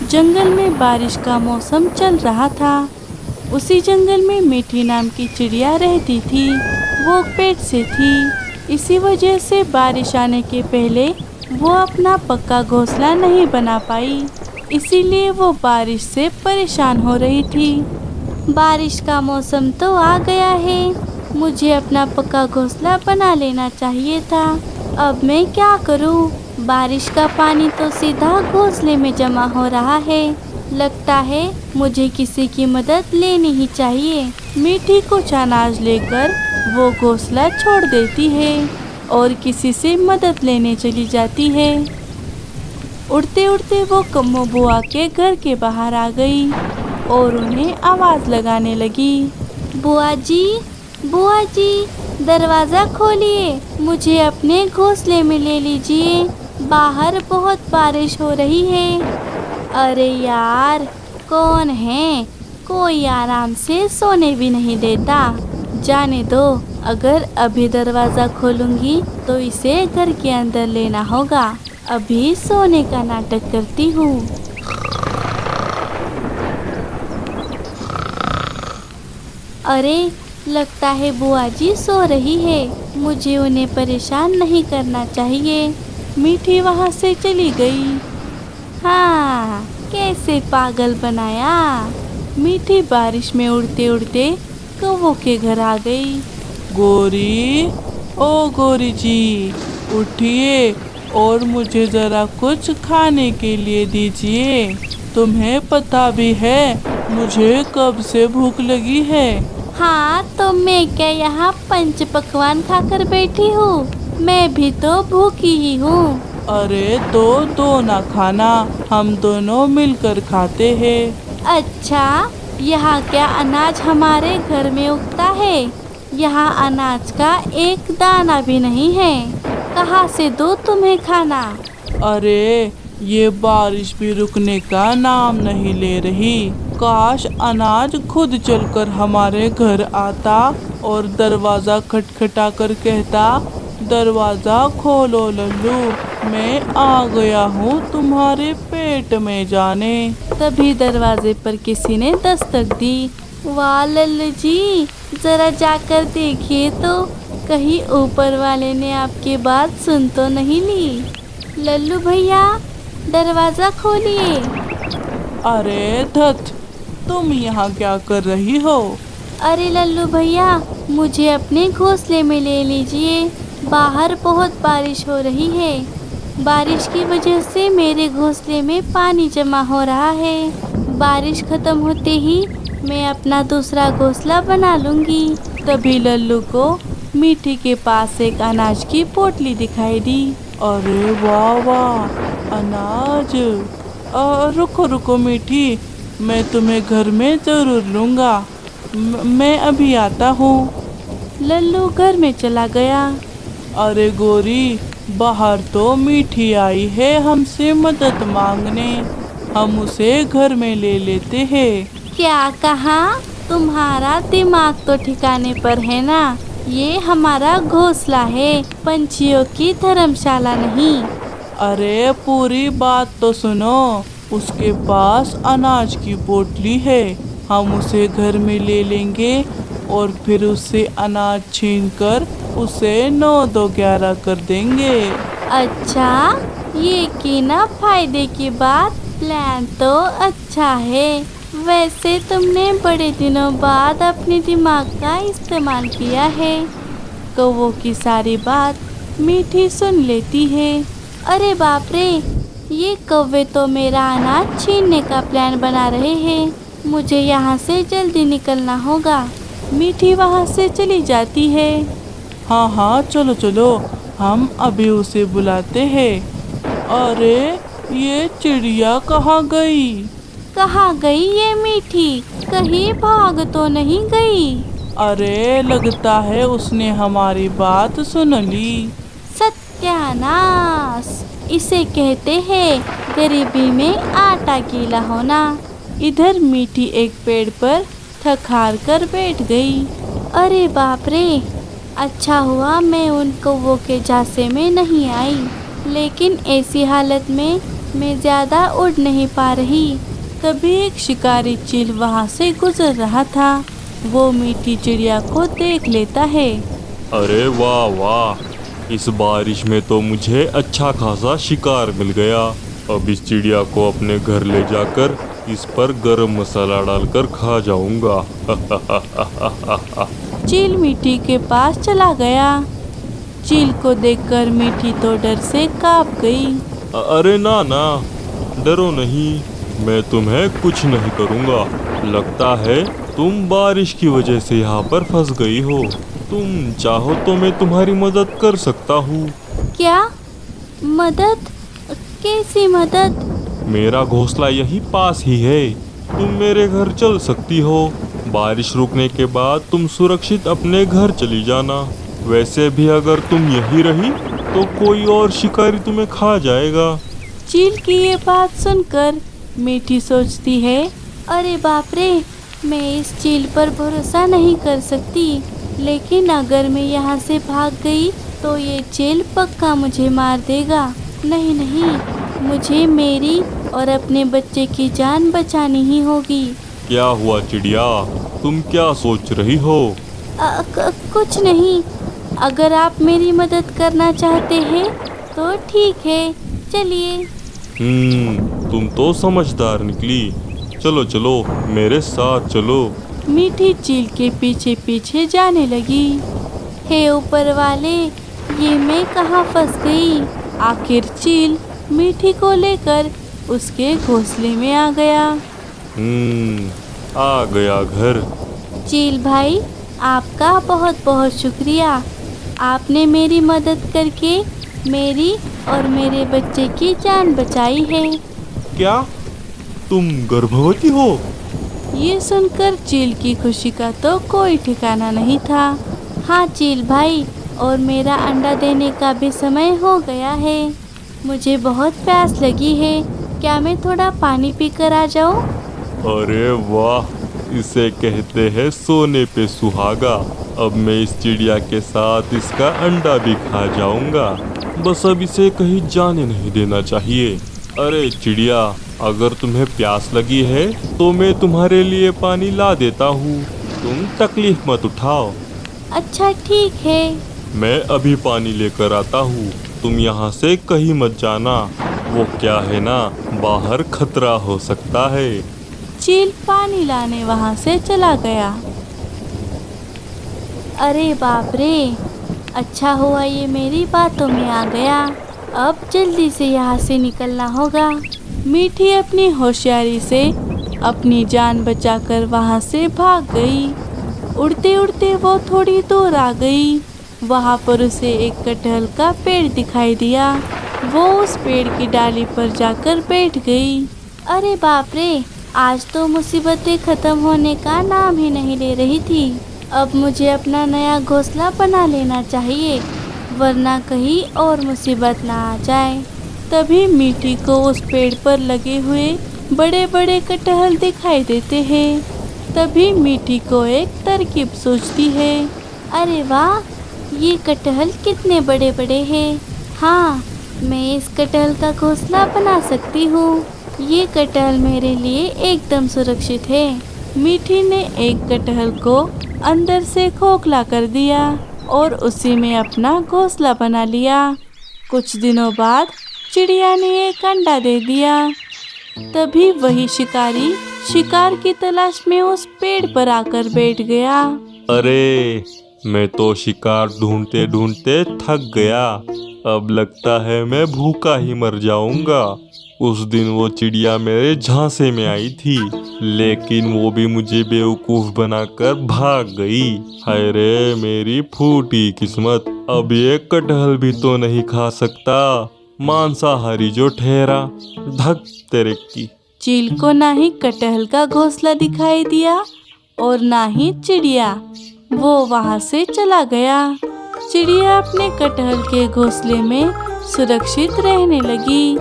जंगल में बारिश का मौसम चल रहा था। उसी जंगल में मीठी नाम की चिड़िया रहती थी। वो पेड़ से थी, इसी वजह से बारिश आने के पहले वो अपना पक्का घोंसला नहीं बना पाई। इसीलिए वो बारिश से परेशान हो रही थी। बारिश का मौसम तो आ गया है, मुझे अपना पक्का घोंसला बना लेना चाहिए था। अब मैं क्या करूं? बारिश का पानी तो सीधा घोंसले में जमा हो रहा है। लगता है मुझे किसी की मदद लेनी ही चाहिए। मीठी कुछ अनाज लेकर वो घोंसला छोड़ देती है और किसी से मदद लेने चली जाती है। उड़ते उड़ते वो कम्मो बुआ के घर के बाहर आ गई और उन्हें आवाज़ लगाने लगी। बुआ जी, दरवाज़ा खोलिए, मुझे अपने घोंसले में ले लीजिए, बाहर बहुत बारिश हो रही है। अरे यार, कौन है? कोई आराम से सोने भी नहीं देता। जाने दो, अगर अभी दरवाज़ा खोलूंगी तो इसे घर के अंदर लेना होगा। अभी सोने का नाटक करती हूँ। अरे, लगता है बुआ जी सो रही है, मुझे उन्हें परेशान नहीं करना चाहिए। मीठी वहाँ से चली गई। हाँ, कैसे पागल बनाया। मीठी बारिश में उड़ते उड़ते कौवों के घर आ गई। गोरी, ओ गोरी जी, उठिए और मुझे ज़रा कुछ खाने के लिए दीजिए। तुम्हें पता भी है मुझे कब से भूख लगी है। हाँ, तो मैं क्या यहाँ पंच पकवान खाकर बैठी हूँ? मैं भी तो भूखी ही हूँ। अरे तो दो ना खाना, हम दोनों मिलकर खाते हैं। अच्छा, यहाँ क्या अनाज हमारे घर में उगता है? यहाँ अनाज का एक दाना भी नहीं है। कहाँ से दूँ तुम्हें खाना? अरे, ये बारिश भी रुकने का नाम नहीं ले रही। काश अनाज खुद चलकर हमारे घर आता और दरवाज़ा खटखटा कर कहता, दरवाज़ा खोलो लल्लू, मैं आ गया हूँ तुम्हारे पेट में जाने। तभी दरवाजे पर किसी ने दस्तक दी। वाह लल्लू जी, जरा जाकर देखिए तो कहीं ऊपर वाले ने आपकी बात सुन तो नहीं ली। लल्लू भैया, दरवाज़ा खोलिए। अरे धत, तुम यहाँ क्या कर रही हो? अरे लल्लू भैया, मुझे अपने घोंसले में ले लीजिए, बाहर बहुत बारिश हो रही है। बारिश की वजह से मेरे घोंसले में पानी जमा हो रहा है। बारिश खत्म होते ही मैं अपना दूसरा घोंसला बना लूँगी। तभी लल्लू को मीठी के पास एक अनाज की पोटली दिखाई दी। अरे वाह वाह, अनाज। रुको रुको मीठी, मैं तुम्हें घर में ज़रूर लूँगा। मैं अभी आता हूँ। लल्लू घर में चला गया। अरे गोरी, बाहर तो मीठी आई है हमसे मदद मांगने, हम उसे घर में ले लेते हैं। क्या कहा? तुम्हारा दिमाग तो ठिकाने पर है ना? ये हमारा घोंसला है, पंछियों की धर्मशाला नहीं। अरे पूरी बात तो सुनो। उसके पास अनाज की पोटली है, हम उसे घर में ले लेंगे और फिर उससे अनाज छीनकर उसे 9-2-11 कर देंगे। अच्छा, ये की ना फायदे की बात। प्लान तो अच्छा है। वैसे तुमने बड़े दिनों बाद अपने दिमाग का इस्तेमाल किया है। कौवों की सारी बात मीठी सुन लेती है। अरे बाप रे, ये कौवे तो मेरा अनाज छीनने का प्लान बना रहे हैं। मुझे यहाँ से जल्दी निकलना होगा। मीठी वहाँ से चली जाती है। हाँ हाँ, चलो चलो, हम अभी उसे बुलाते हैं। अरे, ये चिड़िया कहाँ गई? कहाँ गई ये मीठी? कहीं भाग तो नहीं गई? अरे, लगता है उसने हमारी बात सुन ली। सत्यानाश, इसे कहते हैं गरीबी में आटा गीला होना। इधर मीठी एक पेड़ पर थक हार कर बैठ गई। अरे बाप रे, अच्छा हुआ मैं उन कौवों के झांसे में नहीं आई, लेकिन ऐसी हालत में मैं ज़्यादा उड़ नहीं पा रही। तभी एक शिकारी चील वहाँ से गुजर रहा था। वो मीठी चिड़िया को देख लेता है। अरे वाह वाह, इस बारिश में तो मुझे अच्छा खासा शिकार मिल गया। अब इस चिड़िया को अपने घर ले जाकर इस पर गरम मसाला डालकर खा जाऊंगा। चील मीठी के पास चला गया। चील को देखकर मीठी तो डर से कांप गई। अरे ना ना, डरो नहीं, मैं तुम्हें कुछ नहीं करूंगा। लगता है तुम बारिश की वजह से यहाँ पर फंस गई हो। तुम चाहो तो मैं तुम्हारी मदद कर सकता हूँ। क्या मदद? कैसी मदद? मेरा घोंसला यही पास ही है, तुम मेरे घर चल सकती हो। बारिश रुकने के बाद तुम सुरक्षित अपने घर चली जाना। वैसे भी अगर तुम यहीं रही तो कोई और शिकारी तुम्हें खा जाएगा। चील की ये बात सुनकर मीठी सोचती है, अरे बाप रे, मैं इस चील पर भरोसा नहीं कर सकती। लेकिन अगर मैं यहाँ से भाग गई तो ये चील पक्का मुझे मार देगा। नहीं नहीं, मुझे मेरी और अपने बच्चे की जान बचानी ही होगी। क्या हुआ चिड़िया, तुम क्या सोच रही हो? कुछ नहीं। अगर आप मेरी मदद करना चाहते हैं तो ठीक है, चलिए। तुम तो समझदार निकली। चलो चलो, मेरे साथ चलो। मीठी चील के पीछे पीछे जाने लगी। हे ऊपर वाले, ये मैं कहाँ फंस गई? आखिर चील मीठी को लेकर उसके घोंसले में आ गया। आ गया घर। चील भाई, आपका बहुत बहुत शुक्रिया। आपने मेरी मदद करके मेरी और मेरे बच्चे की जान बचाई है। क्या तुम गर्भवती हो? ये सुनकर चील की खुशी का तो कोई ठिकाना नहीं था। हाँ चील भाई, और मेरा अंडा देने का भी समय हो गया है। मुझे बहुत प्यास लगी है, क्या मैं थोड़ा पानी पीकर आ जाऊँ? अरे वाह, इसे कहते हैं सोने पे सुहागा। अब मैं इस चिड़िया के साथ इसका अंडा भी खा जाऊंगा। बस अब इसे कहीं जाने नहीं देना चाहिए। अरे चिड़िया, अगर तुम्हें प्यास लगी है तो मैं तुम्हारे लिए पानी ला देता हूँ। तुम तकलीफ मत उठाओ। अच्छा ठीक है। मैं अभी पानी लेकर आता हूँ, तुम यहाँ से कहीं मत जाना। वो क्या है ना, बाहर खतरा हो सकता है। चील पानी लाने वहाँ से चला गया। अरे बाप रे, अच्छा हुआ ये मेरी बातों में आ गया। अब जल्दी से यहाँ से निकलना होगा। मीठी अपनी होशियारी से अपनी जान बचाकर वहाँ से भाग गई। उड़ते उड़ते वो थोड़ी दूर आ गई। वहाँ पर उसे एक कटहल का पेड़ दिखाई दिया। वो उस पेड़ की डाली पर जाकर बैठ गई। अरे बाप रे, आज तो मुसीबतें ख़त्म होने का नाम ही नहीं ले रही थी। अब मुझे अपना नया घोंसला बना लेना चाहिए, वरना कहीं और मुसीबत ना आ जाए। तभी मीठी को उस पेड़ पर लगे हुए बड़े बड़े कटहल दिखाई देते हैं। तभी मीठी को एक तरकीब सूझती है। अरे वाह, ये कटहल कितने बड़े बड़े हैं। हाँ, मैं इस कटहल का घोंसला बना सकती हूँ। ये कटहल मेरे लिए एकदम सुरक्षित है। मीठी ने एक कटहल को अंदर से खोखला कर दिया और उसी में अपना घोंसला बना लिया। कुछ दिनों बाद चिड़िया ने एक अंडा दे दिया। तभी वही शिकारी शिकार की तलाश में उस पेड़ पर आकर बैठ गया। अरे, मैं तो शिकार ढूंढते ढूंढते थक गया। अब लगता है मैं भूखा ही मर जाऊंगा। उस दिन वो चिड़िया मेरे झांसे में आई थी, लेकिन वो भी मुझे बेवकूफ़ बनाकर भाग गई। हाय रे मेरी फूटी किस्मत, अब ये कटहल भी तो नहीं खा सकता। मांसाहारी जो ठहरा, धक तेरे की। चील को ना ही कटहल का घोंसला दिखाई दिया और ना ही चिड़िया। वो वहाँ से चला गया। चिड़िया अपने कटहल के घोंसले में सुरक्षित रहने लगी।